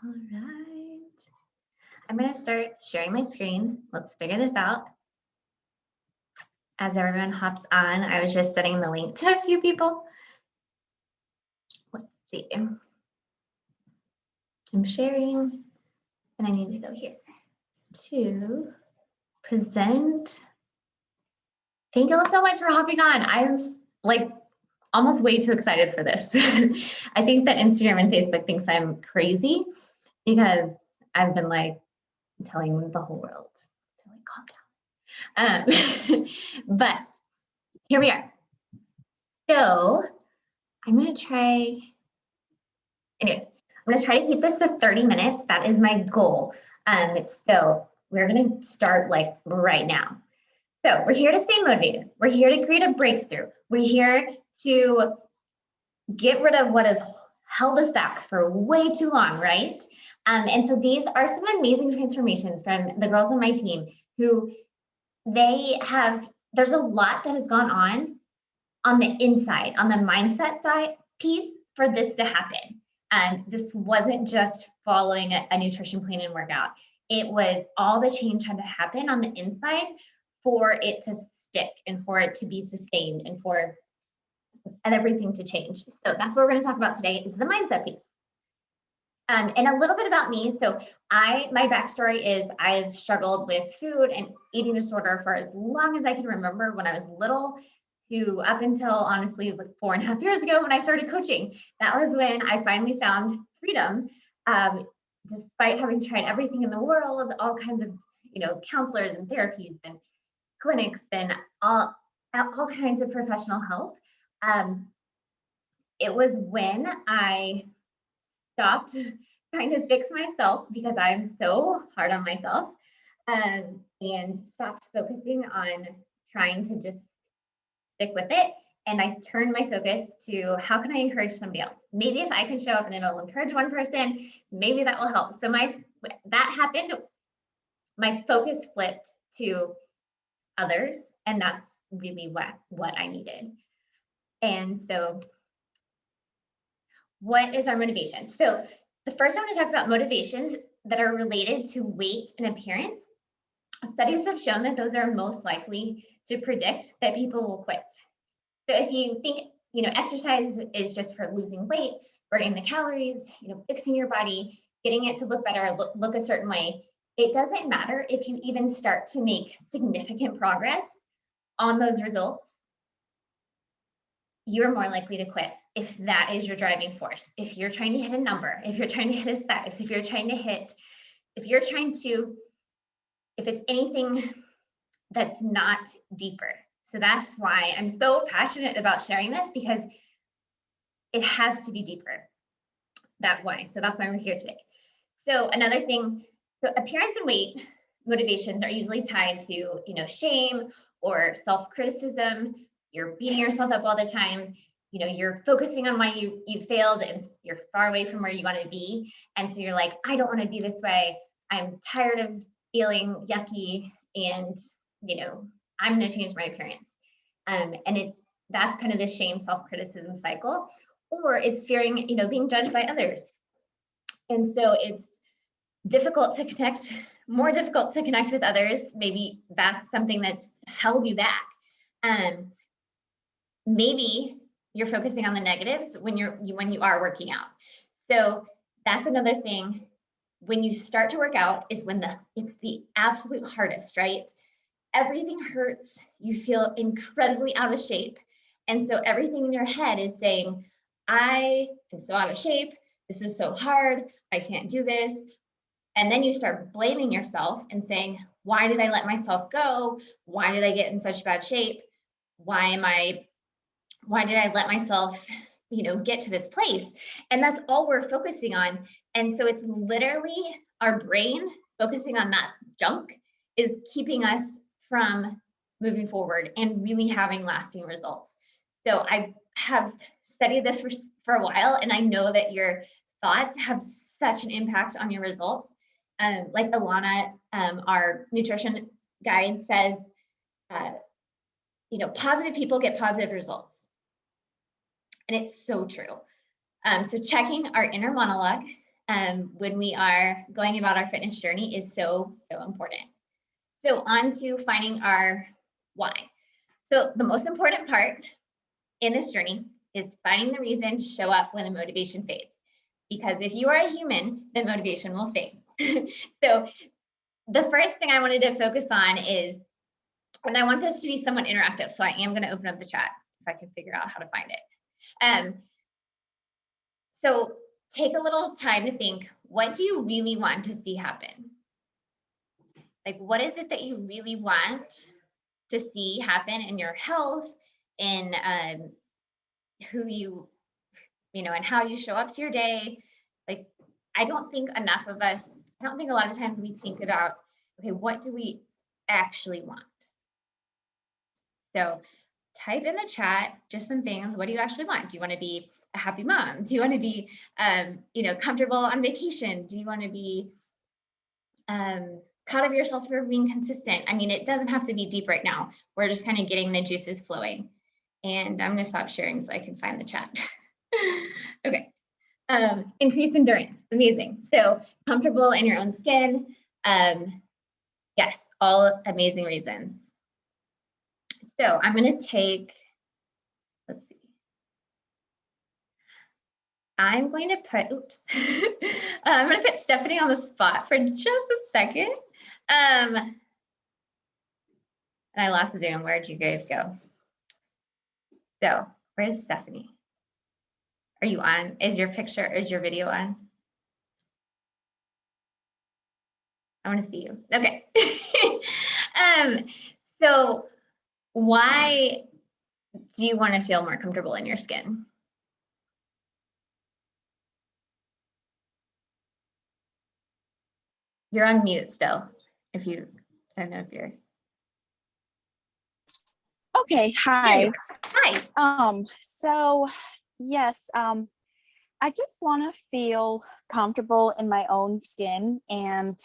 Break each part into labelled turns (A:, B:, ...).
A: All right. I'm going to start sharing my screen. Let's figure this out. As everyone hops on, I was just sending the link to a few people. Let's see. I'm sharing, and I need to go here to present. Thank you all so much for hopping on. I'm like almost way too excited for this. I think that Instagram and Facebook thinks I'm crazy because I've been like telling the whole world to like calm down. But here we are. So I'm gonna try, anyways, I'm gonna try to keep this to 30 minutes. That is my goal. So we're gonna start like right now. So we're here to stay motivated. We're here to create a breakthrough. We're here to get rid of what has held us back for way too long, right? And so these are some amazing transformations from the girls on my team who there's a lot that has gone on the inside, on the mindset side piece for this to happen. And this wasn't just following a nutrition plan and workout. It was all the change had to happen on the inside for it to stick and for it to be sustained and everything to change. So that's what we're going to talk about today is the mindset piece. And a little bit about me. So my backstory is I've struggled with food and eating disorder for as long as I can remember when I was little to up until honestly like 4.5 years ago when I started coaching. That was when I finally found freedom, despite having tried everything in the world, all kinds of counselors and therapies and clinics and all kinds of professional help. It was when I stopped trying to fix myself because I'm so hard on myself, and stopped focusing on trying to just stick with it. And I turned my focus to how can I encourage somebody else? Maybe if I can show up and it'll encourage one person, maybe that will help. So that happened. My focus flipped to others, and that's really what I needed. And so what is our motivation? So the first I want to talk about motivations that are related to weight and appearance. Studies have shown that those are most likely to predict that people will quit. So if you think, exercise is just for losing weight, burning the calories, fixing your body, getting it to look better, look a certain way, it doesn't matter if you even start to make significant progress on those results, you're more likely to quit if that is your driving force. If you're trying to hit a number, if you're trying to hit a size, if it's anything that's not deeper. So that's why I'm so passionate about sharing this, because it has to be deeper that way. So that's why we're here today. So another thing, so appearance and weight motivations are usually tied to, shame or self-criticism. You're beating yourself up all the time. You're focusing on why you failed and you're far away from where you want to be. And so you're like, I don't want to be this way. I'm tired of feeling yucky, and I'm going to change my appearance. And that's kind of the shame, self-criticism cycle, or it's fearing, being judged by others. And so it's more difficult to connect with others. Maybe that's something that's held you back. Maybe you're focusing on the negatives when you are working out. So that's another thing. When you start to work out is when it's the absolute hardest, right? Everything hurts. You feel incredibly out of shape. And so everything in your head is saying, I am so out of shape. This is so hard. I can't do this. And then you start blaming yourself and saying, why did I let myself go? Why did I get in such bad shape? Why did I let myself, get to this place? And that's all we're focusing on. And so it's literally our brain focusing on that junk is keeping us from moving forward and really having lasting results. So I have studied this for a while, and I know that your thoughts have such an impact on your results. Like Alana, our nutrition guide says, positive people get positive results. And it's so true. So checking our inner monologue when we are going about our fitness journey is so, so important. So on to finding our why. So the most important part in this journey is finding the reason to show up when the motivation fades. Because if you are a human, then motivation will fade. So the first thing I wanted to focus on is, and I want this to be somewhat interactive, so I am going to open up the chat if I can figure out how to find it. So take a little time to think, what do you really want to see happen? Like, what is it that you really want to see happen in your health, in who and how you show up to your day? Like, I don't think a lot of times we think about, okay, what do we actually want? So type in the chat just some things. What do you actually want? Do you want to be a happy mom? Do you want to be, comfortable on vacation? Do you want to be proud of yourself for being consistent? I mean, it doesn't have to be deep right now. We're just kind of getting the juices flowing. And I'm going to stop sharing so I can find the chat. Okay. Increase endurance. Amazing. So comfortable in your own skin. Yes, all amazing reasons. So I'm going to take, let's see. I'm going to put, I'm going to put Stephanie on the spot for just a second. And I lost Zoom. Where'd you guys go? So where's Stephanie? Are you on? Is your video on? I want to see you. Okay. So why do you want to feel more comfortable in your skin? You're on mute still. I don't know if you're.
B: Okay, hi.
A: Hi.
B: So yes, I just want to feel comfortable in my own skin, and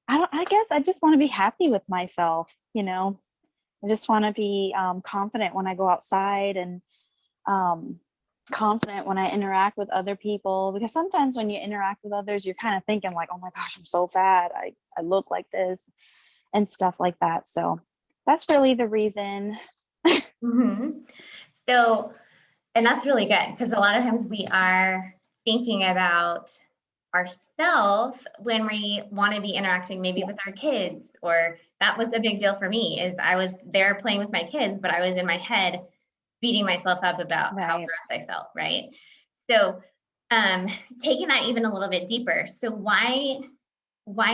B: I guess I just want to be happy with myself, I just want to be confident when I go outside, and confident when I interact with other people, because sometimes when you interact with others, you're kind of thinking like, oh my gosh, I'm so fat. I look like this and stuff like that. So that's really the reason.
A: So, and that's really good, because a lot of times we are thinking about ourselves when we want to be interacting maybe with our kids, or that was a big deal for me, is I was there playing with my kids, but I was in my head beating myself up about how gross I felt, right? So taking that even a little bit deeper. So why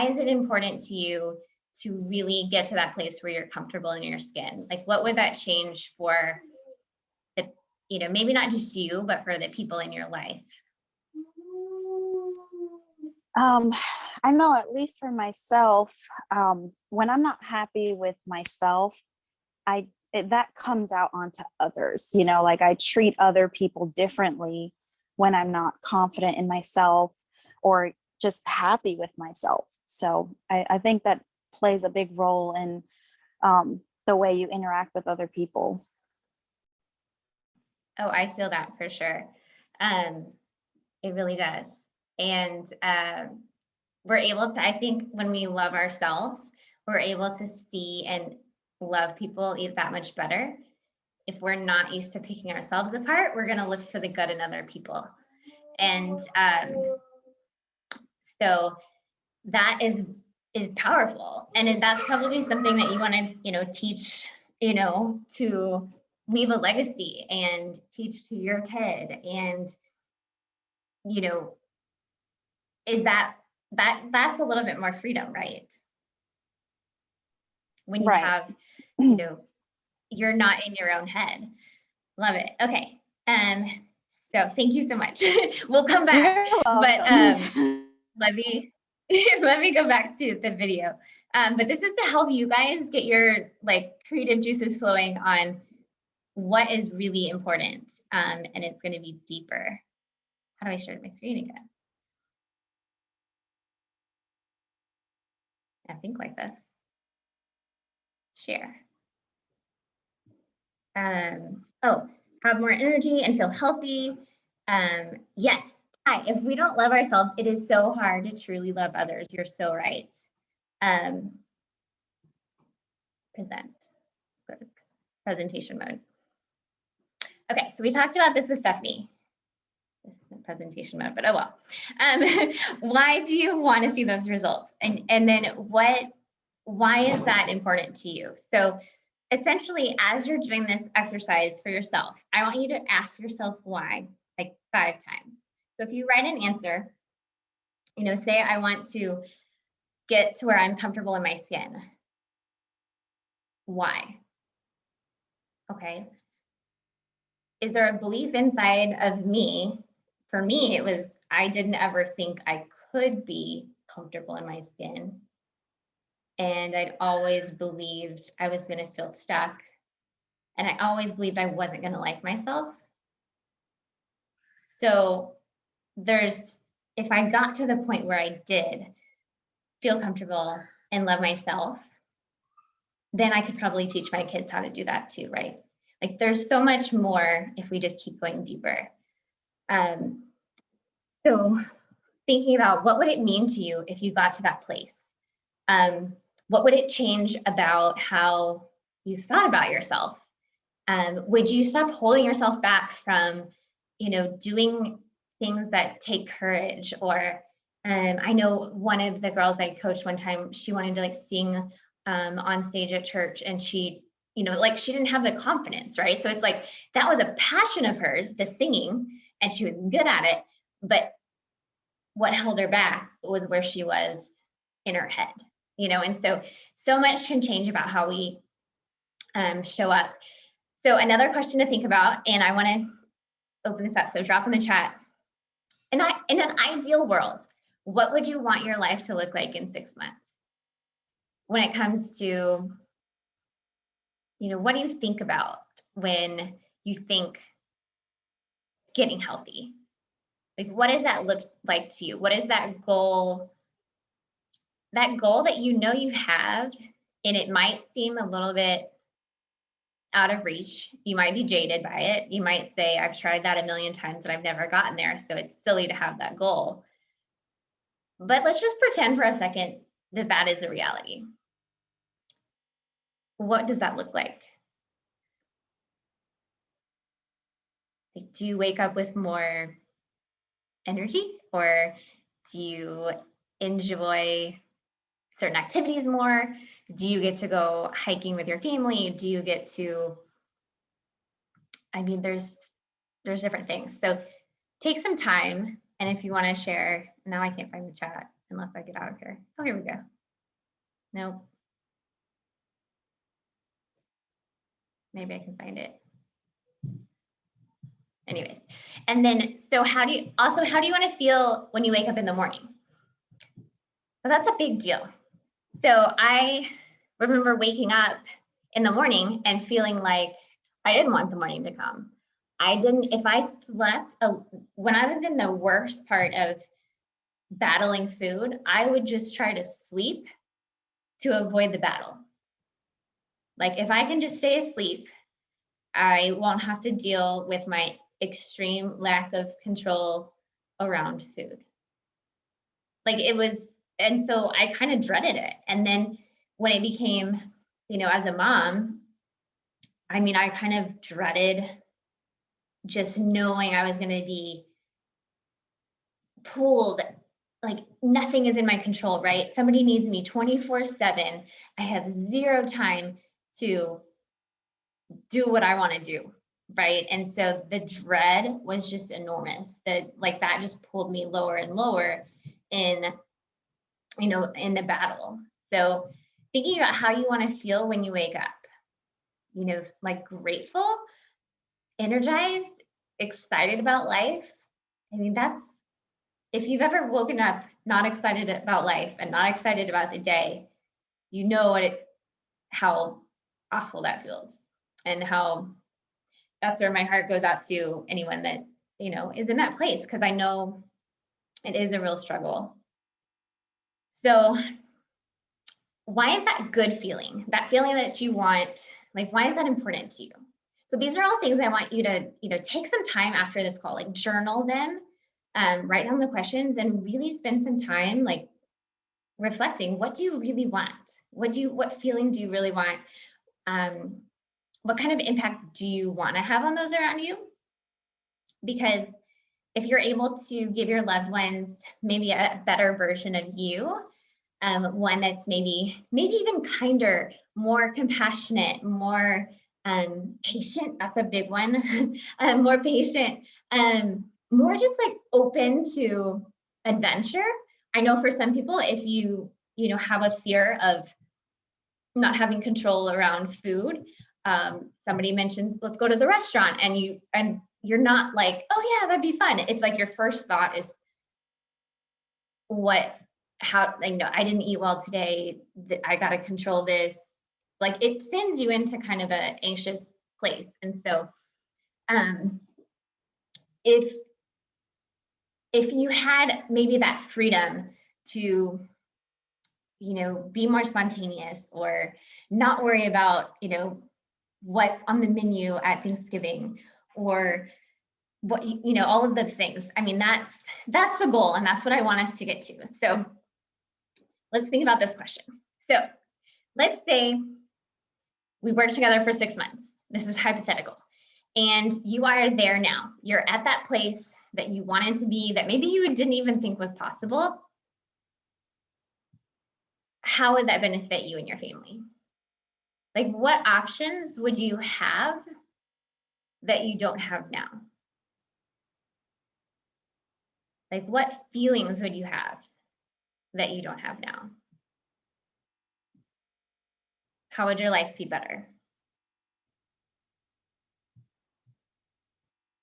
A: is it important to you to really get to that place where you're comfortable in your skin? Like, what would that change for the, maybe not just you, but for the people in your life?
B: I know, at least for myself, when I'm not happy with myself, that comes out onto others, like I treat other people differently when I'm not confident in myself or just happy with myself. So I think that plays a big role in the way you interact with other people.
A: Oh, I feel that for sure. It really does. And we're able to, I think when we love ourselves, we're able to see and love people that much better. If we're not used to picking ourselves apart, we're going to look for the good in other people. And so that is powerful. And that's probably something that you want to, teach, to leave a legacy and teach to your kid. And, is that's a little bit more freedom, right? When you have, you're not in your own head. Love it. Okay. So thank you so much. We'll come back. But let me go back to the video. But this is to help you guys get your creative juices flowing on what is really important. And it's going to be deeper. How do I share my screen again? I think like this. Share. Have more energy and feel healthy. Yes, Hi, if we don't love ourselves, it is so hard to truly love others. You're so right. Present. Let's go to presentation mode. Okay, so we talked about this with Stephanie. This isn't presentation mode, but oh well. Why do you want to see those results? And then why is that important to you? So essentially, as you're doing this exercise for yourself, I want you to ask yourself why, like 5 times. So if you write an answer, say I want to get to where I'm comfortable in my skin. Why? Okay. Is there a belief inside of me? For me, it was I didn't ever think I could be comfortable in my skin. And I'd always believed I was going to feel stuck. And I always believed I wasn't going to like myself. So if I got to the point where I did feel comfortable and love myself, then I could probably teach my kids how to do that too, right? Like there's so much more if we just keep going deeper. So thinking about what would it mean to you if you got to that place? What would it change about how you thought about yourself? Would you stop holding yourself back from, doing things that take courage? Or I know one of the girls I coached one time, she wanted to sing on stage at church, and she didn't have the confidence, right? So it's like that was a passion of hers, the singing, and she was good at it. But what held her back was where she was in her head, and so much can change about how we show up. So another question to think about, and I want to open this up, so drop in the chat. In an ideal world, what would you want your life to look like in 6 months? When it comes to, what do you think about when you think getting healthy? Like, what does that look like to you? What is that goal? That goal that you have, and it might seem a little bit out of reach. You might be jaded by it. You might say, I've tried that a million times and I've never gotten there, so it's silly to have that goal. But let's just pretend for a second that that is a reality. What does that look like? Do you wake up with more energy, or do you enjoy certain activities more? Do you get to go hiking with your family? Do you get to, there's different things. So take some time, and if you want to share, now I can't find the chat unless I get out of here. Oh, here we go. Nope. Maybe I can find it. Anyways, and then, so how do you want to feel when you wake up in the morning? Well, that's a big deal. So I remember waking up in the morning and feeling like I didn't want the morning to come. If I slept, when I was in the worst part of battling food, I would just try to sleep to avoid the battle. Like if I can just stay asleep, I won't have to deal with my extreme lack of control around food. And so I kind of dreaded it. And then when it became, as a mom, I kind of dreaded just knowing I was going to be pulled, like nothing is in my control, right? Somebody needs me 24/7. I have zero time to do what I want to do, right? And so the dread was just enormous. That just pulled me lower and lower in the battle. So thinking about how you want to feel when you wake up, grateful, energized, excited about life. That's, if you've ever woken up not excited about life and not excited about the day, how awful that feels, and how that's where my heart goes out to anyone that, is in that place, because I know it is a real struggle. So why is that good feeling, that feeling that you want, why is that important to you? So these are all things I want you to, take some time after this call, journal them. write down the questions and really spend some time like reflecting. What do you really want? What feeling do you really want? What kind of impact do you want to have on those around you? Because if you're able to give your loved ones maybe a better version of you, one that's maybe even kinder, more compassionate, more patient, that's a big one, more patient, more just like open to adventure. I know for some people, if you have a fear of not having control around food, somebody mentions, let's go to the restaurant, and you're not like, oh yeah, that'd be fun. It's like your first thought is, I didn't eat well today. I got to control this. Like it sends you into kind of an anxious place. And so, if you had maybe that freedom to, be more spontaneous or not worry about, what's on the menu at Thanksgiving, or what, all of those things. I mean, that's the goal, and that's what I want us to get to. So let's think about this question. So let's say we worked together for 6 months. This is hypothetical. And you are there now. You're at that place that you wanted to be, that maybe you didn't even think was possible. How would that benefit you and your family? Like, what options would you have that you don't have now? Like, what feelings would you have that you don't have now? How would your life be better?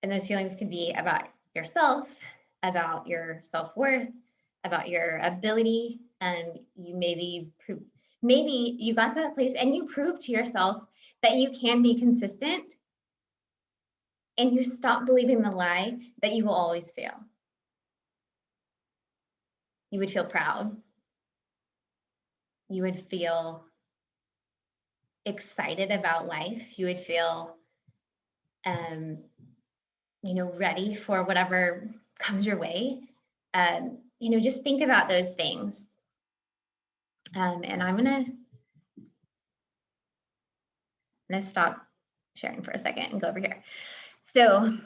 A: And those feelings could be about yourself, about your self-worth, about your ability. And maybe you got to that place and you proved to yourself that you can be consistent, and you stop believing the lie that you will always fail. You would feel proud. You would feel excited about life. You would feel, ready for whatever comes your way. Just think about those things. And I'm gonna stop sharing for a second and go over here. So,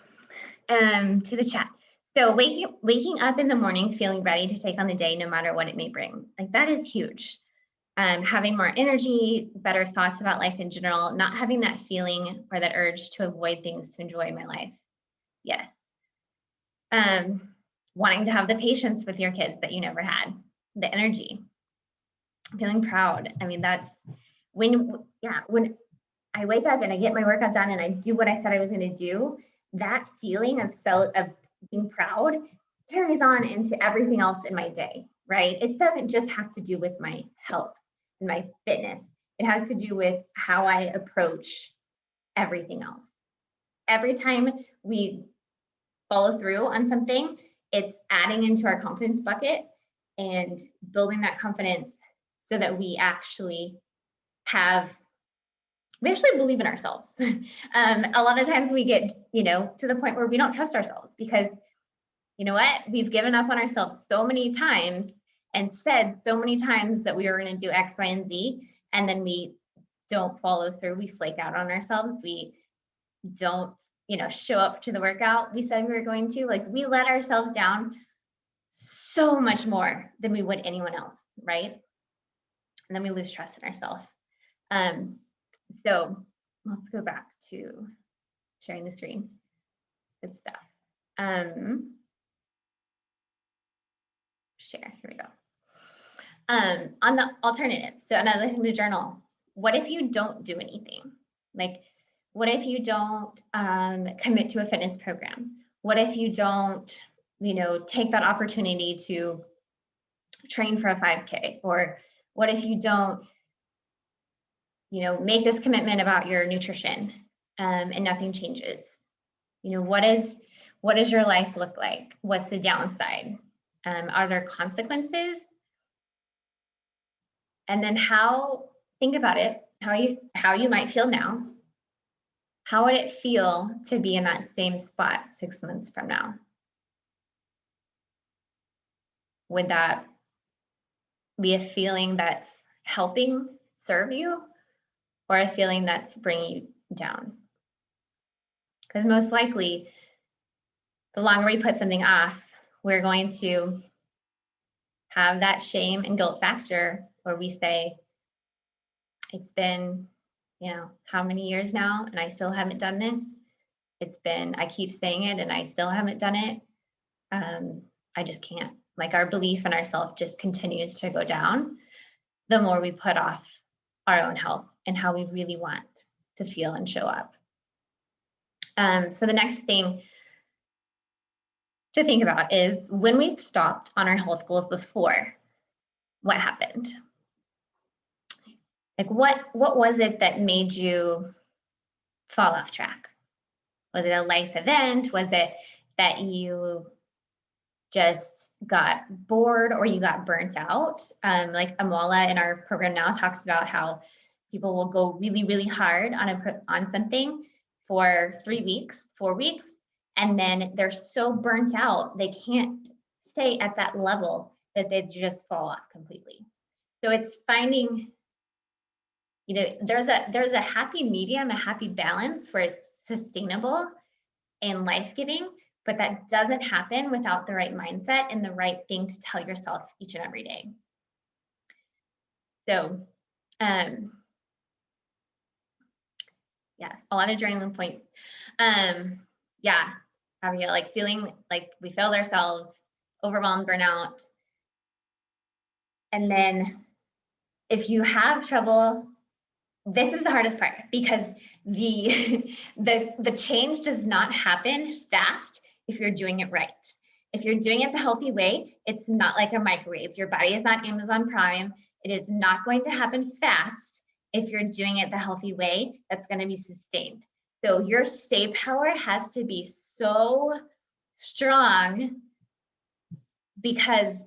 A: to the chat. So waking up in the morning feeling ready to take on the day, no matter what it may bring. Like, that is huge. Having more energy, better thoughts about life in general, not having that feeling or that urge to avoid things to enjoy my life. Yes. Wanting to have the patience with your kids that you never had, the energy, feeling proud. I mean, that's when I wake up and I get my workout done and I do what I said I was going to do, that feeling of being proud carries on into everything else in my day, right? It doesn't just have to do with my health and my fitness. It has to do with how I approach everything else. Every time we follow through on something, it's adding into our confidence bucket and building that confidence so that we actually believe in ourselves. A lot of times we get, to the point where we don't trust ourselves because, you know what, we've given up on ourselves so many times and said so many times that we were going to do X, Y, and Z, and then we don't follow through. We flake out on ourselves. We don't, show up to the workout we said we were going to. Like, we let ourselves down so much more than we would anyone else, right? And then we lose trust in ourselves. So let's go back to sharing the screen. Good stuff. Share, here we go. On the alternatives, so another thing to journal. What if you don't do anything? Like, what if you don't commit to a fitness program? What if you don't, take that opportunity to train for a 5K? Or what if you don't, make this commitment about your nutrition and nothing changes? What does your life look like? What's the downside? Are there consequences? And then think about it, how you might feel now. How would it feel to be in that same spot 6 months from now? would that be a feeling that's helping serve you, or a feeling that's bringing you down? Because most likely, the longer we put something off, we're going to have that shame and guilt factor where we say, it's been, how many years now, and I still haven't done this. I keep saying it and I still haven't done it. I just can't. Like, our belief in ourselves just continues to go down the more we put off our own health and how we really want to feel and show up. So the next thing to think about is, when we've stopped on our health goals before, what happened? Like, what was it that made you fall off track? Was it a life event? Was it that you just got bored or you got burnt out? Like Amala in our program now talks about how people will go really, really hard on something for 3 weeks, 4 weeks, and then they're so burnt out, they can't stay at that level, that they just fall off completely. So it's finding, there's a happy medium, a happy balance where it's sustainable and life-giving, but that doesn't happen without the right mindset and the right thing to tell yourself each and every day. So, yes, a lot of journaling points. Yeah, Abigail, like feeling like we failed ourselves, overwhelmed, burnout. And then if you have trouble, this is the hardest part, because the change does not happen fast if you're doing it right. If you're doing it the healthy way, it's not like a microwave. Your body is not Amazon Prime. It is not going to happen fast. If you're doing it the healthy way, that's going to be sustained. So your stay power has to be so strong, because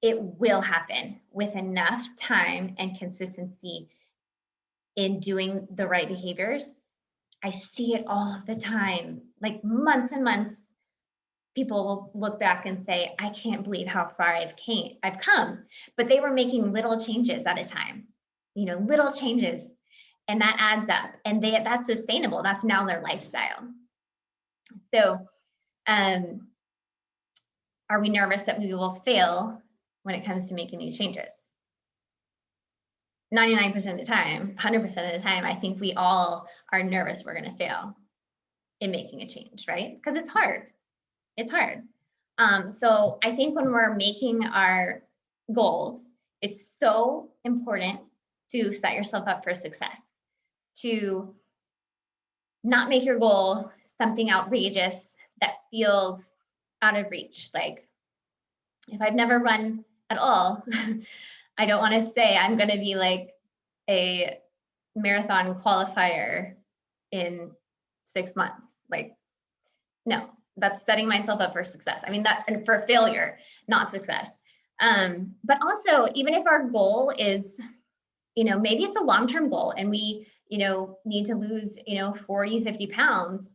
A: it will happen with enough time and consistency in doing the right behaviors. I see it all the time, like months and months. People will look back and say, I can't believe how far I've come, but they were making little changes at a time, little changes, and that adds up, and that's sustainable. That's now their lifestyle. So, are we nervous that we will fail when it comes to making these changes? 99% of the time, 100% of the time, I think we all are nervous we're going to fail in making a change, right? Because it's hard. It's hard. So I think when we're making our goals, it's so important to set yourself up for success, to not make your goal something outrageous that feels out of reach. Like, if I've never run at all, I don't want to say I'm going to be like a marathon qualifier in 6 months. Like, no, that's setting myself up for success. I mean, and for failure, not success. But also, even if our goal is, maybe it's a long-term goal and we, need to lose, 40, 50 pounds.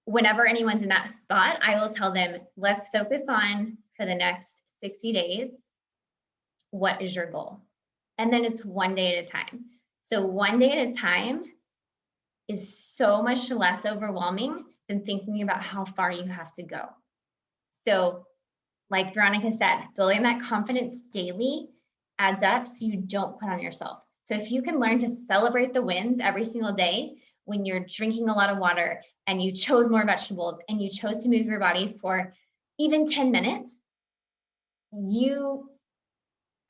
A: Whenever anyone's in that spot, I will tell them, let's focus on, for the next 60 days, what is your goal? And then it's one day at a time. So one day at a time is so much less overwhelming than thinking about how far you have to go. So, like Veronica said, building that confidence daily adds up so you don't quit on yourself. So if you can learn to celebrate the wins every single day, when you're drinking a lot of water and you chose more vegetables and you chose to move your body for even 10 minutes, you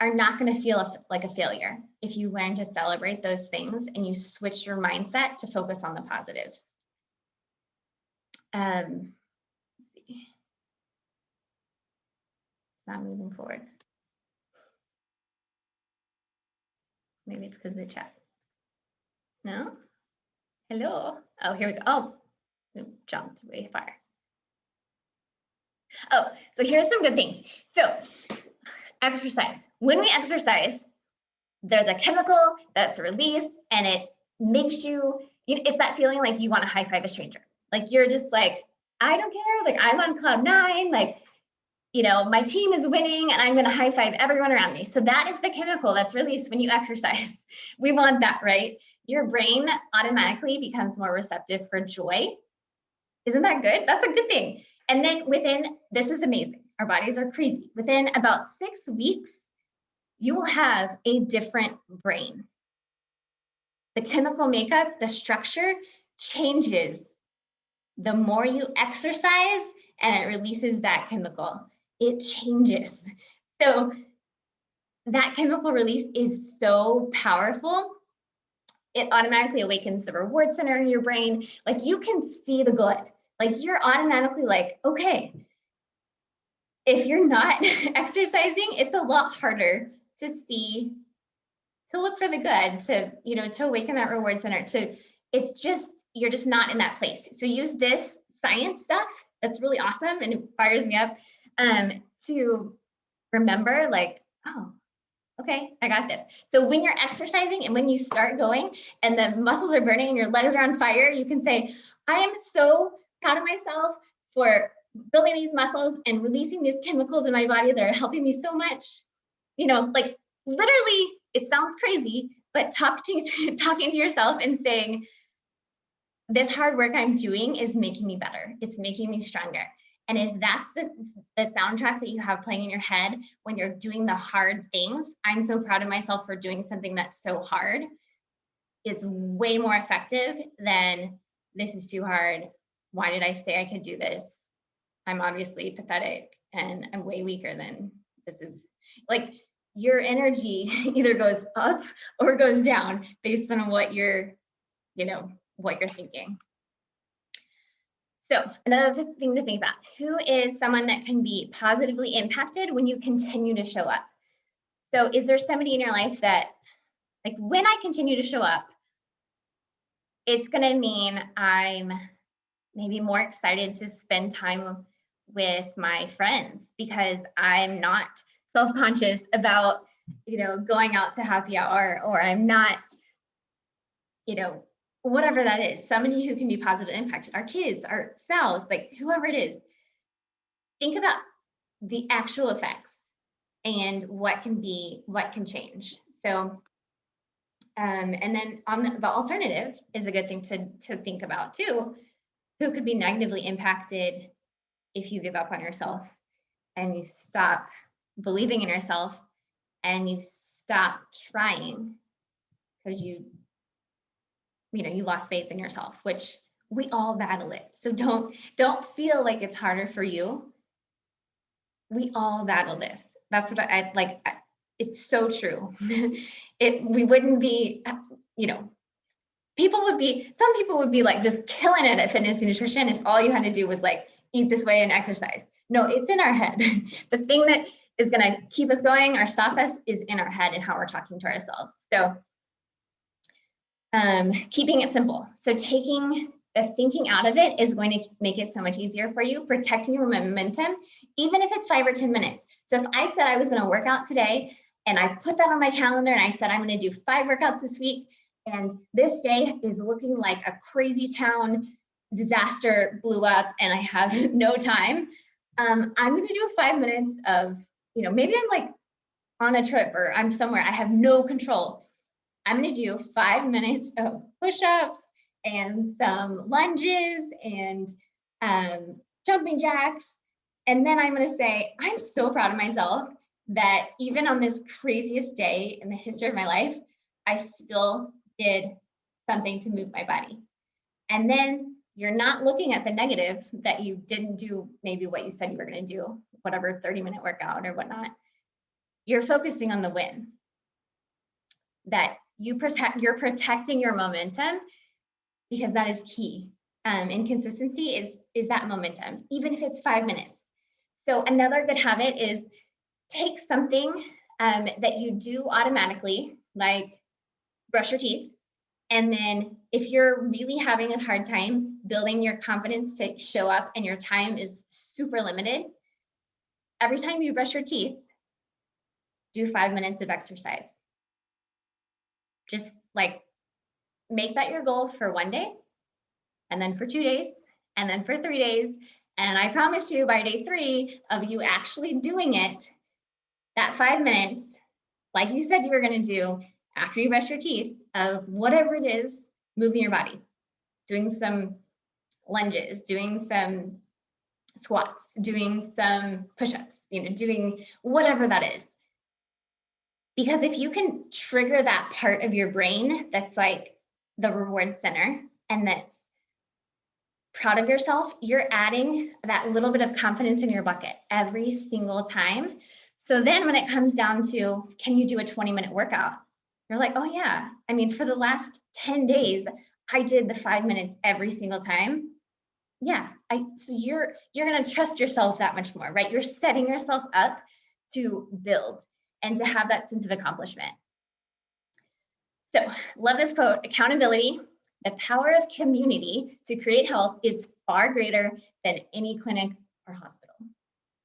A: are not going to feel like a failure if you learn to celebrate those things and you switch your mindset to focus on the positives. It's not moving forward. Maybe it's because of the chat. No? Hello? Oh, here we go. Oh, we jumped way far. Oh, so here's some good things. So exercise. When we exercise, there's a chemical that's released and it makes you, it's that feeling like you want to high five a stranger. Like, you're just like, I don't care. Like, I'm on cloud 9. Like, my team is winning and I'm going to high five everyone around me. So that is the chemical that's released when you exercise. We want that, right? Your brain automatically becomes more receptive for joy. Isn't that good? That's a good thing. And then this is amazing. Our bodies are crazy. Within about 6 weeks, you will have a different brain. The chemical makeup, the structure changes the more you exercise, and it releases that chemical. It changes. So that chemical release is so powerful. It automatically awakens the reward center in your brain. Like, you can see the good. Like, you're automatically like, okay, if you're not exercising, it's a lot harder to look for the good, to awaken that reward center, you're just not in that place. So use this science stuff that's really awesome and it fires me up, to remember, like, oh, okay, I got this. So when you're exercising and when you start going and the muscles are burning and your legs are on fire, you can say, I am so proud of myself for building these muscles and releasing these chemicals in my body that are helping me so much. Like, literally, it sounds crazy, but talking to yourself and saying, this hard work I'm doing is making me better. It's making me stronger. And if that's the soundtrack that you have playing in your head when you're doing the hard things, I'm so proud of myself for doing something that's so hard, is way more effective than, this is too hard. Why did I say I could do this? I'm obviously pathetic and I'm way weaker than this is. Like, your energy either goes up or goes down based on what you're thinking. So another thing to think about, who is someone that can be positively impacted when you continue to show up? So is there somebody in your life that, like, when I continue to show up, it's going to mean I'm maybe more excited to spend time with my friends because I'm not self-conscious about, going out to happy hour, or I'm not, whatever that is, somebody who can be positively impacted, our kids, our spouse, like whoever it is. Think about the actual effects and what can change. So, and then on the alternative is a good thing to think about too. Who could be negatively impacted if you give up on yourself and you stop believing in yourself and you stop trying because you lost faith in yourself, which we all battle it. So don't feel like it's harder for you. We all battle this. That's what I like. It's so true. We wouldn't be, some people would be like just killing it at fitness and nutrition if all you had to do was like eat this way and exercise. No, it's in our head. The thing that is going to keep us going or stop us is in our head and how we're talking to ourselves. So keeping it simple. So taking the thinking out of it is going to make it so much easier for you, protecting your momentum, even if it's 5 or 10 minutes. So if I said I was going to work out today and I put that on my calendar and I said, I'm going to do 5 workouts this week, and this day is looking like a crazy town disaster blew up and I have no time, I'm going to do 5 minutes of, maybe I'm like on a trip or I'm somewhere, I have no control. I'm going to do 5 minutes of push-ups and some lunges and jumping jacks. And then I'm going to say, I'm so proud of myself that even on this craziest day in the history of my life, I still did something to move my body. And then you're not looking at the negative that you didn't do maybe what you said you were going to do, whatever 30-minute workout or whatnot. You're focusing on the win. That you're protecting your momentum, because that is key. And consistency is that momentum, even if it's 5 minutes. So another good habit is take something that you do automatically, like brush your teeth. And then if you're really having a hard time building your confidence to show up and your time is super limited, every time you brush your teeth, do 5 minutes of exercise. Just like make that your goal for 1 day, and then for 2 days, and then for 3 days, And I promise you by day 3 of you actually doing it, that 5 minutes, like you said you were going to do after you brush your teeth, of whatever it is, moving your body, doing some lunges, doing some squats, doing some push-ups, doing whatever that is. Because if you can trigger that part of your brain that's like the reward center and that's proud of yourself, you're adding that little bit of confidence in your bucket every single time. So then when it comes down to, can you do a 20-minute workout? You're like, oh yeah. I mean, for the last 10 days, I did the 5 minutes every single time. Yeah, so you're going to trust yourself that much more, right? You're setting yourself up to build and to have that sense of accomplishment. So, love this quote, accountability, the power of community to create health is far greater than any clinic or hospital.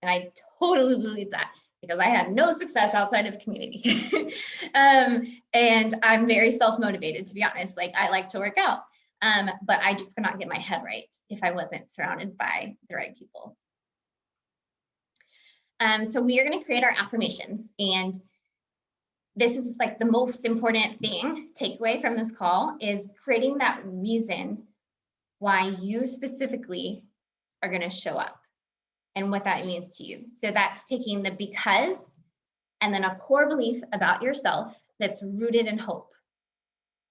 A: And I totally believe that because I had no success outside of community. And I'm very self-motivated, to be honest. Like, I like to work out. But I just could not get my head right if I wasn't surrounded by the right people. So we are going to create our affirmations. And this is like the most important thing, takeaway from this call, is creating that reason why you specifically are going to show up and what that means to you. So that's taking the because and then a core belief about yourself that's rooted in hope.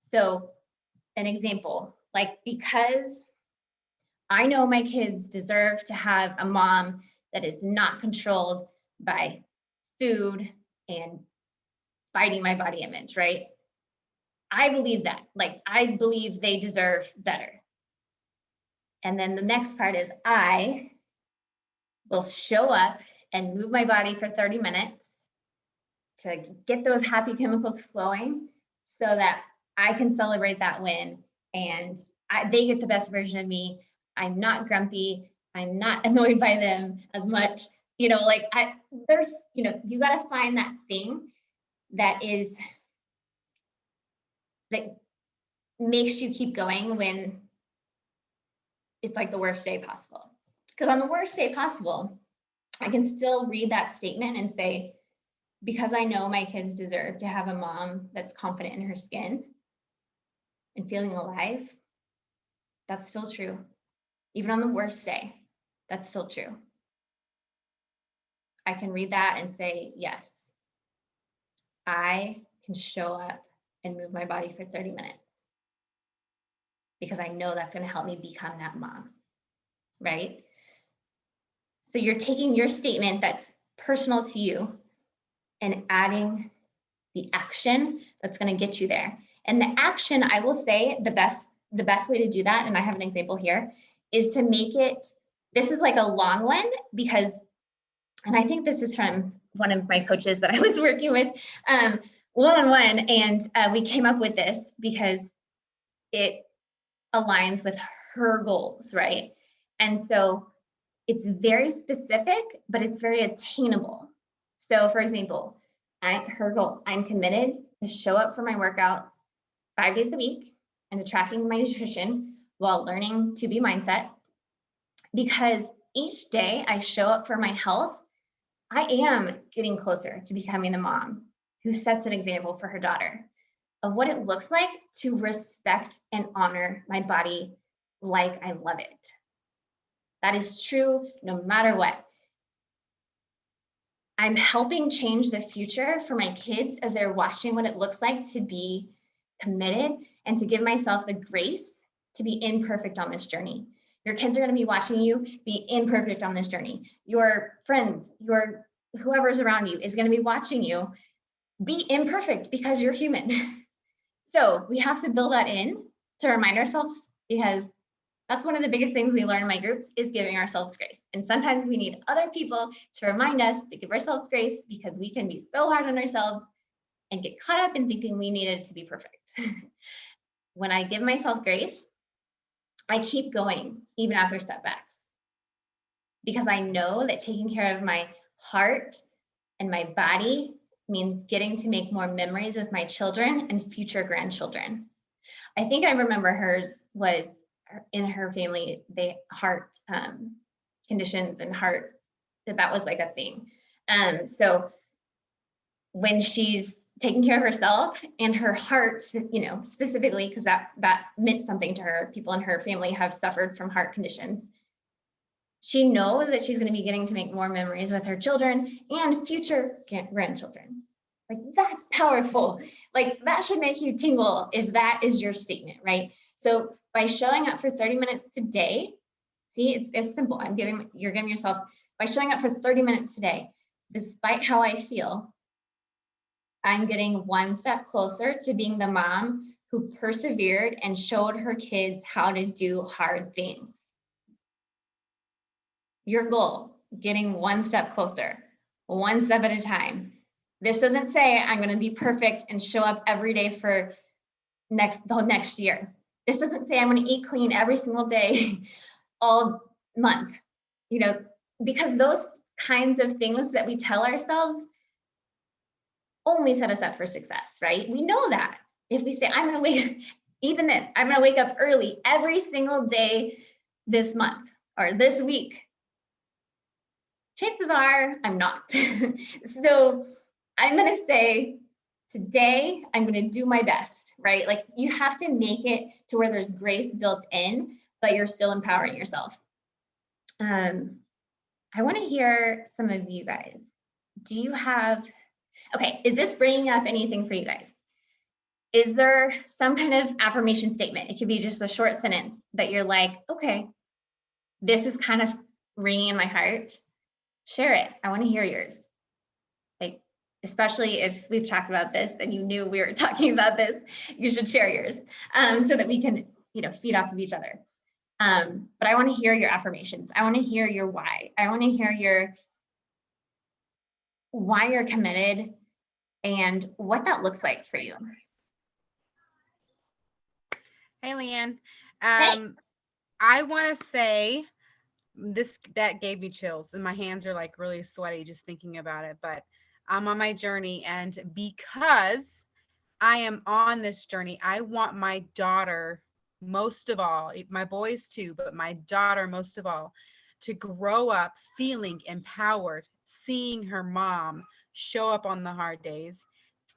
A: So an example, like, because I know my kids deserve to have a mom that is not controlled by food and fighting my body image, right? I believe that. Like, I believe they deserve better. And then the next part is I will show up and move my body for 30 minutes to get those happy chemicals flowing so that I can celebrate that win and they get the best version of me. I'm not grumpy. I'm not annoyed by them as much. Like there's, you got to find that thing that makes you keep going when it's like the worst day possible. Because on the worst day possible, I can still read that statement and say, because I know my kids deserve to have a mom that's confident in her skin and feeling alive, that's still true. Even on the worst day, that's still true. I can read that and say, yes, I can show up and move my body for 30 minutes because I know that's going to help me become that mom, right? So you're taking your statement that's personal to you and adding the action that's going to get you there. And the action, I will say, the best way to do that, and I have an example here, is to make it, this is like a long one because, and I think this is from one of my coaches that I was working with one-on-one, and we came up with this because it aligns with her goals, right? And so it's very specific, but it's very attainable. So for example, her goal, I'm committed to show up for my workouts 5 days a week and to tracking my nutrition while learning to be mindset. Because each day I show up for my health, I am getting closer to becoming the mom who sets an example for her daughter of what it looks like to respect and honor my body like I love it. That is true no matter what. I'm helping change the future for my kids as they're watching what it looks like to be committed and to give myself the grace to be imperfect on this journey. Your kids are going to be watching you be imperfect on this journey. Your friends, whoever's around you is going to be watching you be imperfect because you're human. So we have to build that in to remind ourselves, because that's one of the biggest things we learn in my groups is giving ourselves grace. And sometimes we need other people to remind us to give ourselves grace because we can be so hard on ourselves and get caught up in thinking we needed to be perfect. When I give myself grace, I keep going even after setbacks because I know that taking care of my heart and my body means getting to make more memories with my children and future grandchildren. I think I remember hers was in her family, conditions and heart, that was like a thing. So when she's taking care of herself and her heart, specifically, because that meant something to her, people in her family have suffered from heart conditions. She knows that she's going to be getting to make more memories with her children and future grandchildren. Like, that's powerful. Like, that should make you tingle if that is your statement, right? So by showing up for 30 minutes today, see, it's simple. You're giving yourself, by showing up for 30 minutes today, despite how I feel, I'm getting one step closer to being the mom who persevered and showed her kids how to do hard things. Your goal, getting one step closer, one step at a time. This doesn't say I'm going to be perfect and show up every day for the next year. This doesn't say I'm going to eat clean every single day all month, because those kinds of things that we tell ourselves only set us up for success, right? We know that. If we say, I'm going to wake up early every single day this month or this week, chances are I'm not. So I'm going to say, today, I'm going to do my best, right? Like, you have to make it to where there's grace built in, but you're still empowering yourself. I want to hear some of you guys. Is this bringing up anything for you guys? Is there some kind of affirmation statement? It could be just a short sentence that you're like, okay, this is kind of ringing in my heart. Share it. I want to hear yours. Like, especially if we've talked about this and you knew we were talking about this, you should share yours, so that we can, feed off of each other. But I want to hear your affirmations. I want to hear your why. I want to hear why you're committed and what that looks like for you.
C: Hey, Leanne.
A: Hey.
C: I want to say that gave me chills, and my hands are like really sweaty just thinking about it. But I'm on my journey, and because I am on this journey, I want my daughter, most of all, my boys too, but my daughter most of all, to grow up feeling empowered, seeing her mom show up on the hard days,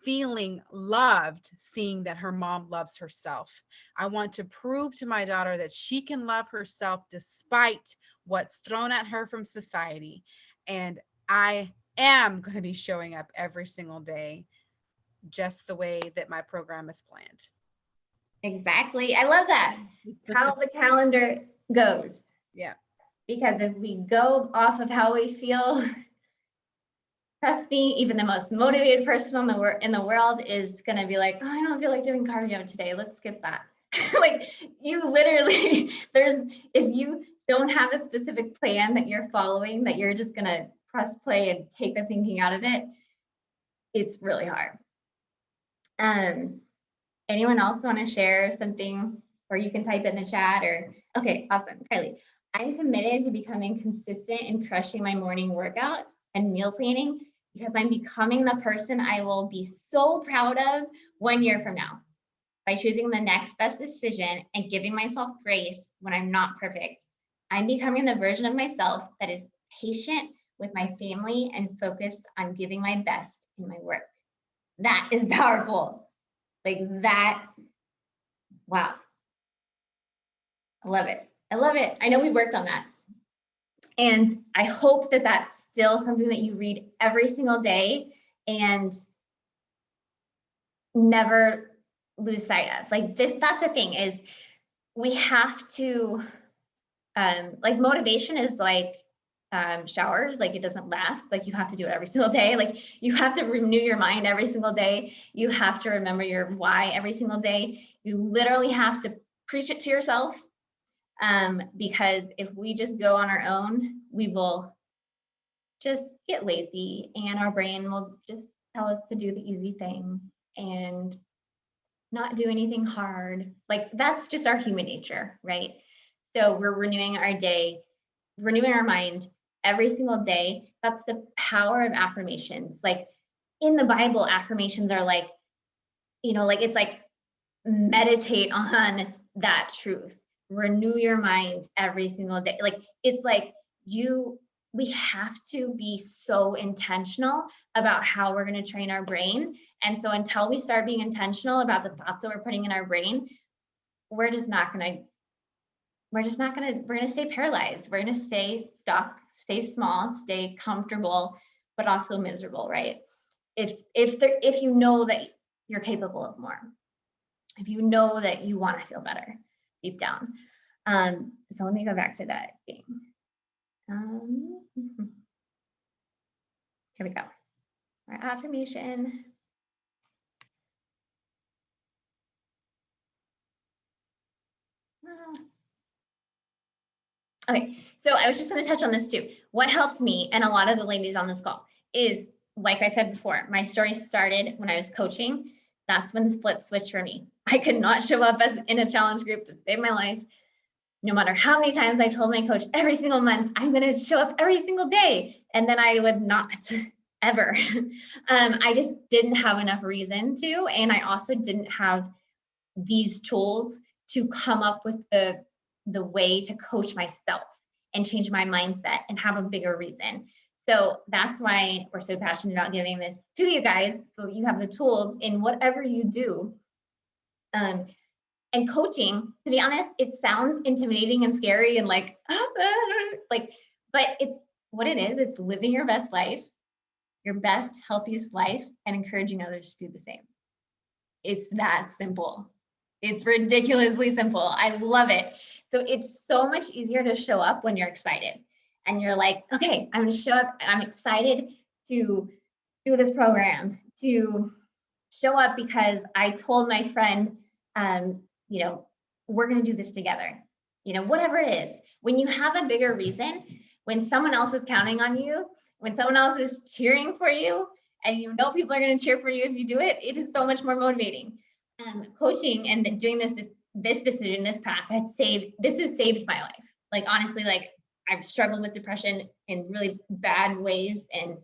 C: feeling loved, seeing that her mom loves herself. I want to prove to my daughter that she can love herself despite what's thrown at her from society. And I am going to be showing up every single day just the way that my program is planned.
A: Exactly. I love that. How the calendar goes.
C: Yeah.
A: Because if we go off of how we feel, trust me, even the most motivated person in the world is going to be like, oh, I don't feel like doing cardio today. Let's skip that. Like, you literally, if you don't have a specific plan that you're following, that you're just going to press play and take the thinking out of it, it's really hard. Anyone else want to share something, or you can type in the chat, or, okay, awesome. Kylie, I'm committed to becoming consistent in crushing my morning workouts and meal planning because I'm becoming the person I will be so proud of 1 year from now. By choosing the next best decision and giving myself grace when I'm not perfect, I'm becoming the version of myself that is patient with my family and focused on giving my best in my work. That is powerful. Like that. Wow. I love it. I love it. I know we worked on that. And I hope that that's still something that you read every single day and never lose sight of. Like that's the thing, is we have to, like, motivation is like showers. Like, it doesn't last. Like, you have to do it every single day. Like, you have to renew your mind every single day. You have to remember your why every single day. You literally have to preach it to yourself, because if we just go on our own, we will just get lazy and our brain will just tell us to do the easy thing and not do anything hard. Like, that's just our human nature, right? So we're renewing our day, renewing our mind every single day. That's the power of affirmations. Like, in the Bible, affirmations are like, like, it's like, meditate on that truth. Renew your mind every single day. Like, it's like we have to be so intentional about how we're going to train our brain. And so until we start being intentional about the thoughts that we're putting in our brain, we're going to stay paralyzed. We're going to stay stuck, stay small, stay comfortable, but also miserable, right? If you know that you're capable of more, if you know that you want to feel better deep down. So let me go back to that thing. Here we go. Our affirmation. Okay, so I was just going to touch on this too. What helped me and a lot of the ladies on this call is, like I said before, my story started when I was coaching. That's when the flip switched for me. I could not show up as in a challenge group to save my life. No matter how many times I told my coach every single month, I'm going to show up every single day. And then I would not ever. I just didn't have enough reason to. And I also didn't have these tools to come up with the way to coach myself and change my mindset and have a bigger reason. So that's why we're so passionate about giving this to you guys, so that you have the tools in whatever you do. And coaching, to be honest, it sounds intimidating and scary and like, but it's what it is. It's living your best life, your best, healthiest life, and encouraging others to do the same. It's that simple. It's ridiculously simple. I love it. So it's so much easier to show up when you're excited and you're like, okay, I'm going to show up. I'm excited to do this program, to show up because I told my friend, we're going to do this together, whatever it is. When you have a bigger reason, when someone else is counting on you, when someone else is cheering for you, and people are going to cheer for you if you do it, it is so much more motivating. Coaching and doing this decision, this path has saved my life. Like, honestly, like I've struggled with depression in really bad ways, and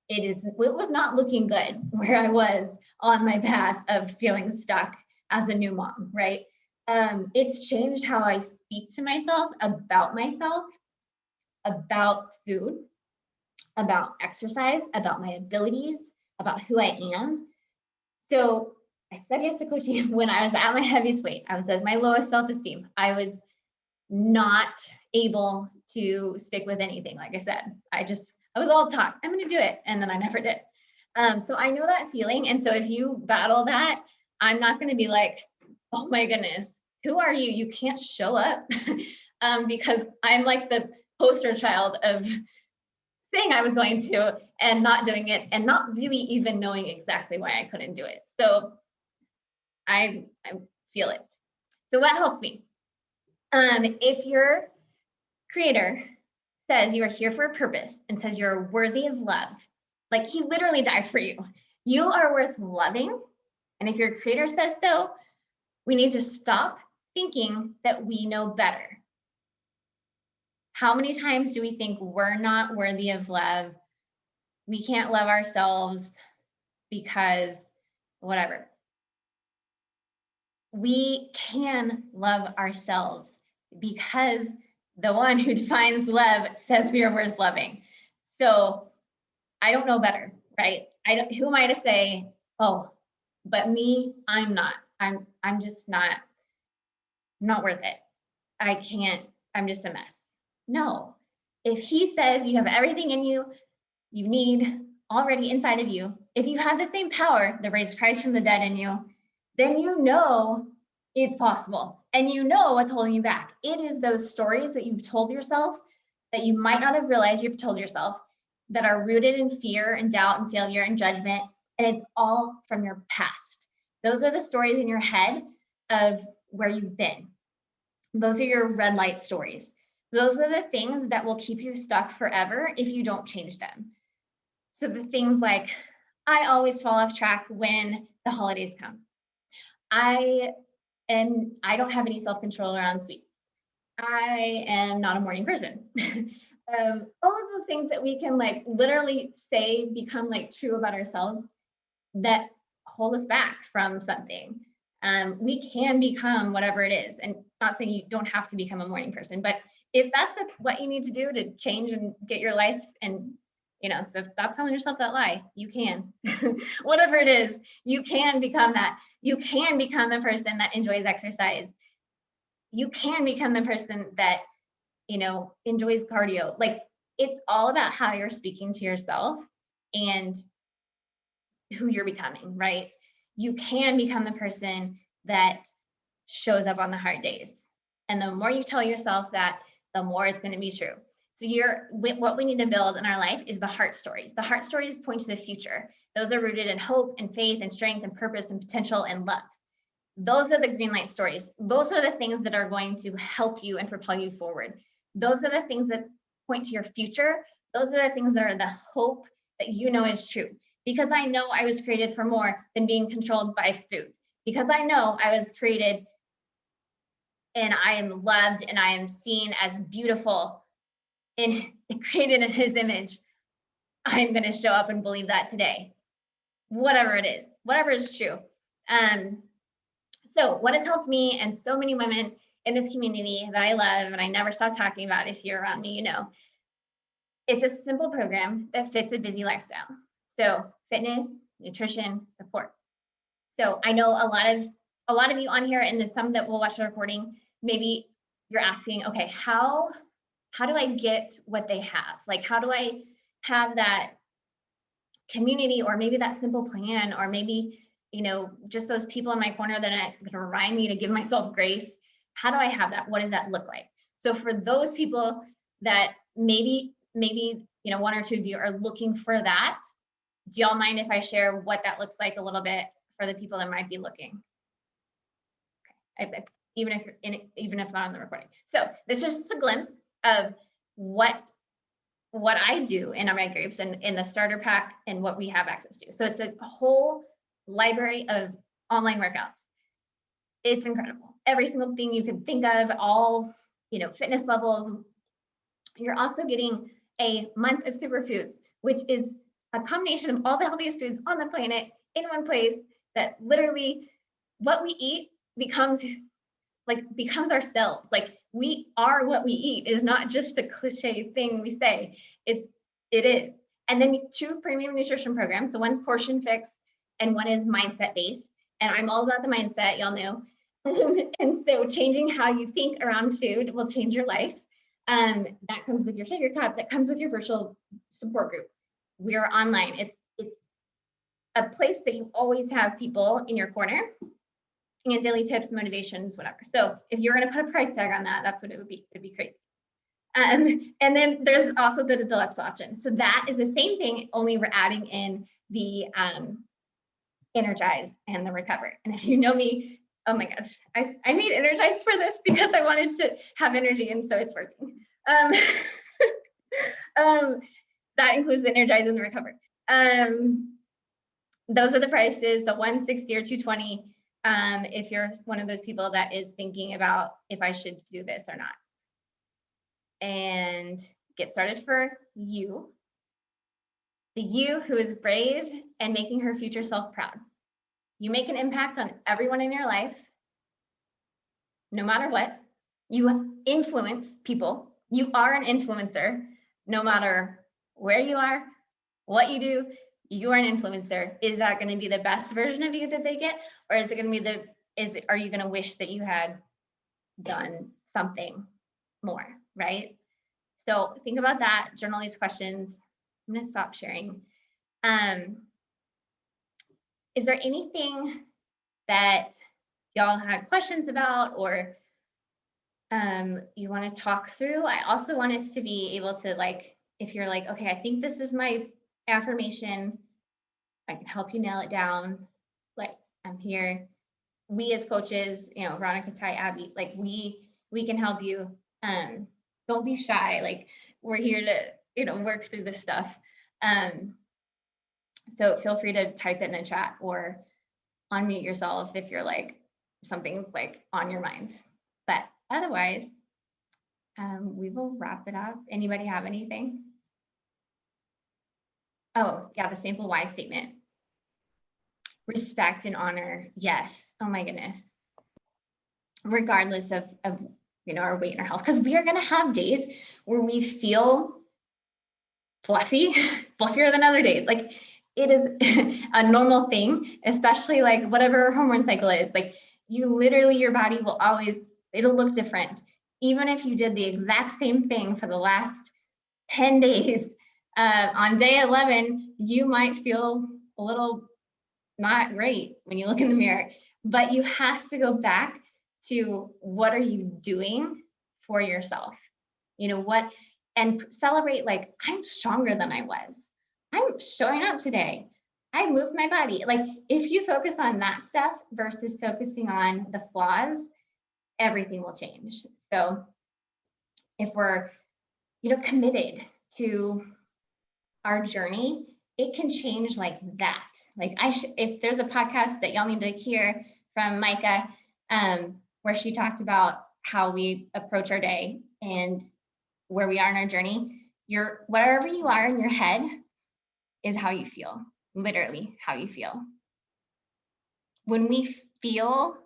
A: it was not looking good where I was on my path of feeling stuck as a new mom, right? It's changed how I speak to myself, about food, about exercise, about my abilities, about who I am. So I said yes to coaching when I was at my heaviest weight. I was at my lowest self-esteem. I was not able to stick with anything. Like I said, I was all talk. I'm going to do it. And then I never did. So I know that feeling. And so if you battle that, I'm not going to be like, oh my goodness, who are you? You can't show up because I'm like the poster child of saying I was going to and not doing it and not really even knowing exactly why I couldn't do it. So I feel it. So what helps me? If your creator says you are here for a purpose and says you're worthy of love, like he literally died for you, you are worth loving. And if your creator says so, we need to stop thinking that we know better. How many times do we think we're not worthy of love? We can't love ourselves because whatever. We can love ourselves because the one who defines love says we are worth loving. So I don't know better, right? Who am I to say, oh, but me, I'm not. I'm just not worth it. I can't, I'm just a mess. No. If he says you have everything in you need already inside of you, if you have the same power that raised Christ from the dead in you, then you know it's possible and you know what's holding you back. It is those stories that you've told yourself that you might not have realized you've told yourself that are rooted in fear and doubt and failure and judgment. And it's all from your past. Those are the stories in your head of where you've been. Those are your red light stories. Those are the things that will keep you stuck forever if you don't change them. So the things like, I always fall off track when the holidays come. I don't have any self-control around sweets. I am not a morning person. All of those things that we can like literally say become like true about ourselves that hold us back from something. We can become whatever it is. And not saying you don't have to become a morning person, but if that's what you need to do to change and get your life, and so stop telling yourself that lie. You can. Whatever it is, you can become that. You can become the person that enjoys exercise. You can become the person that enjoys cardio. Like, it's all about how you're speaking to yourself and who you're becoming, right? You can become the person that shows up on the hard days. And the more you tell yourself that, the more it's going to be true. So what we need to build in our life is the heart stories. The heart stories point to the future. Those are rooted in hope and faith and strength and purpose and potential and love. Those are the green light stories. Those are the things that are going to help you and propel you forward. Those are the things that point to your future. Those are the things that are the hope that is true. Because I know I was created for more than being controlled by food. Because I know I was created and I am loved and I am seen as beautiful and created in his image. I'm going to show up and believe that today. Whatever it is, whatever is true. So what has helped me and so many women in this community that I love and I never stop talking about, if you're around me, it's a simple program that fits a busy lifestyle. So fitness, nutrition, support. So I know a lot of you on here, and then some that will watch the recording, maybe you're asking, okay, how do I get what they have? Like, how do I have that community, or maybe that simple plan, or maybe, just those people in my corner that are going to remind me to give myself grace? How do I have that? What does that look like? So for those people that maybe, one or two of you are looking for that, do y'all mind if I share what that looks like a little bit for the people that might be looking? Okay. Even if not on the recording. So this is just a glimpse of what I do in my groups and in the starter pack and what we have access to. So it's a whole library of online workouts. It's incredible. Every single thing you can think of, all, fitness levels. You're also getting a month of superfoods, which is a combination of all the healthiest foods on the planet in one place, that literally what we eat becomes ourselves. Like, we are what we eat is not just a cliche thing we say. It is. And then 2 premium nutrition programs. So one's portion fixed and one is mindset based. And I'm all about the mindset, y'all know. And so changing how you think around food will change your life. That comes with your sugar cup, that comes with your virtual support group. We're online. It's a place that you always have people in your corner, and daily tips, motivations, whatever. So if you're going to put a price tag on that, that's what it would be. It'd be crazy. And then there's also the deluxe option. So that is the same thing, only we're adding in the Energize and the Recover. And if you know me, oh my gosh, I made Energize for this because I wanted to have energy, and so it's working. That includes the Energize and the Recover. Those are the prices, the $160 or $220. If you're one of those people that is thinking about if I should do this or not. And get started for you. The you who is brave and making her future self proud. You make an impact on everyone in your life, no matter what. You influence people. You are an influencer, no matter where you are, what you do. You're an influencer. Is that going to be the best version of you that they get? Or is it going to be are you going to wish that you had done something more, right? So think about that, journal these questions. I'm going to stop sharing. Is there anything that y'all had questions about, or you want to talk through? I also want us to be able to, like, if you're like, okay, I think this is my affirmation, I can help you nail it down. Like, I'm here. We as coaches, Veronica, Ty, Abby, like we can help you. Don't be shy. Like, we're here to, work through this stuff. So feel free to type it in the chat or unmute yourself if you're like, something's like on your mind. But otherwise, we will wrap it up. Anybody have anything? Oh, yeah, the sample why statement. Respect and honor. Yes. Oh my goodness. Regardless of our weight and our health, because we are going to have days where we feel fluffy, fluffier than other days. Like, it is a normal thing, especially like whatever hormone cycle is. Like, you literally, your body will always, it'll look different. Even if you did the exact same thing for the last 10 days, on day 11, you might feel a little not great when you look in the mirror, but you have to go back to what are you doing for yourself? What, and celebrate, like, I'm stronger than I was. I'm showing up today. I moved my body. Like, if you focus on that stuff versus focusing on the flaws, everything will change. So if we're, committed to our journey, it can change like that. Like, if there's a podcast that y'all need to hear from Micah, where she talked about how we approach our day and where we are in our journey, wherever you are in your head is how you feel, literally how you feel. When we feel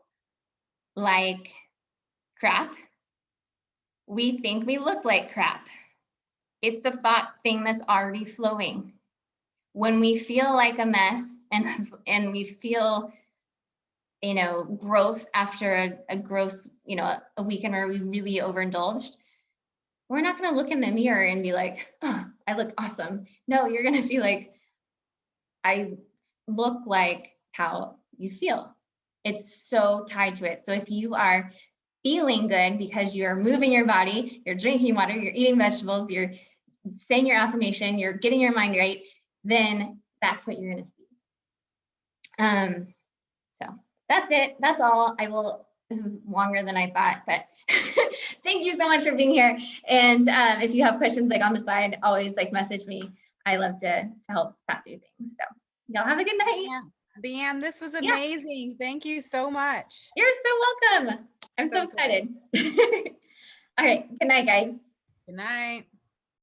A: like crap, we think we look like crap. It's the thought thing that's already flowing. When we feel like a mess and we feel, gross after a gross, a weekend where we really overindulged, we're not going to look in the mirror and be like, oh, I look awesome. No, you're going to feel like, I look like how you feel. It's so tied to it. So if you are feeling good because you're moving your body, you're drinking water, you're eating vegetables, you're saying your affirmation, you're getting your mind right, then that's what you're going to see. So that's it. That's all. This is longer than I thought, but thank you so much for being here. And if you have questions like on the side, always like message me. I love to help chat through things. So y'all have a good night.
C: Yeah. Deanne, this was amazing. Yeah. Thank you so much.
A: You're so welcome. I'm so excited. All right. Good night, guys.
C: Good night.